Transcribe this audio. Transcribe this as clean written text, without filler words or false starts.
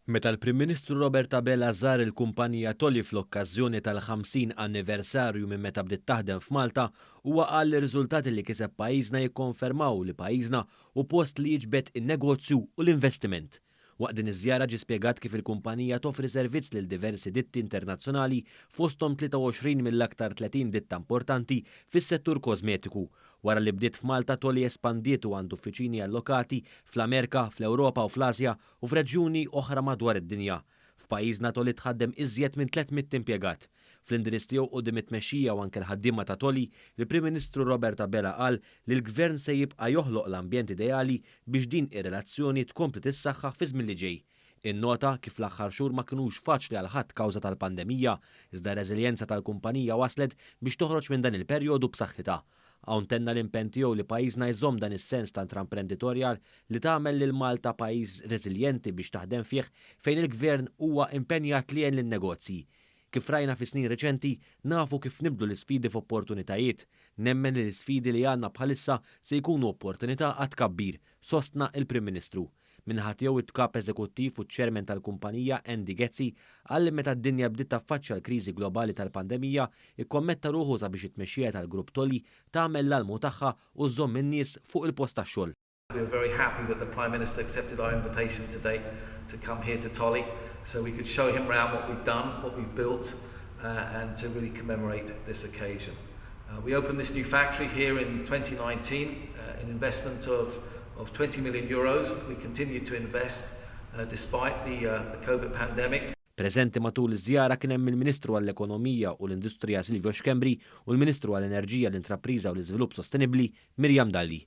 Meta l-Prim Ministru Robert Abela żar il-kumpanija Tolly fl-okkażjoni tal-50 anniversarju minn meta bdiet taħdem f'Malta, huwa qal li r-riżultati li kiseb pajjiżna jikkonfermaw li pajjiżna hu post li jiġbed in-negozju u l-investiment. Waqt din iż-żjara ġie spjegat kif il-kumpanija toffri servizz lil diversi ditti internazzjonali fosthom 23 mill-aktar 30 ditta importanti fis-settur kosmetiku. Wara li bdiet f'Malta Tolly espandiet u għandu uffiċini allokati fl-Amerika, fl-Ewropa u fl-Asja u f'reġjuni oħra madwar id-dinja. F'pajjiżna Tolly tħaddem iżjed minn 300 impjegat. Fl-indirizz tiegħu quddiem it-tmexxija u anke l-ħaddiema ta' Tolly, il-Prim Ministru Robert Abela qal li l-Gvern se jibqa' joħloq l-ambjent ideali biex din ir-relazzjoni tkompli tissaħħaħ fi żmien li ġej. Innota kif l-aħħar xhur ma kinux faċli għal ħadd kawża tal-pandemija, iżda r-reżiljenza tal-kumpanija waslet biex toħroġ minn dan il-perjodu b'saħħitha. Hawn tenna l-impenn tiegħu li pajjiżna jżomm dan is-sens ta' intraprenditorjal li tagħmel lil Malta pajjiż reżiljenti biex taħdem fih fejn il-Gvern huwa impenjat li jgħin lin-negozji. Kif rajna fi snin reċenti, nafu kif nibdu l-isfidi f'opportunitajiet, nemmen li l-isfidi li għandna bħalissa se jkunu opportunità għad tkabbir, sostna il-Prim Ministru. Minħat jew it-kap eżekuttiv u ċ-ċermen tal-kumpanija Andy Gezzi għalli meta d-dinja bdiet taffaċċja l-kriżi globali tal-pandemija ikkommetta ruħu sabiex it-tmexxija tal-Grupp Tolly tagħmel l-almu tagħha u żomm in-nies fuq il-post tax-xogħol. We're very happy that the Prime Minister accepted our invitation today to come here to Tolly so we could show him around what we've done, what we've built and to really commemorate this occasion. We opened this new factory here in 2019, an investment of 20 million euros. We continue to invest despite the COVID pandemic. Preżenti matul iż-żjara kien hemm il-Ministru għall-Ekonomija u l-Industrija Silvio Xkembri u l-Ministru għall-Enerġija, l-Intrapriża u l-Iżvilupp Sostenibbli Mirjam Dalli.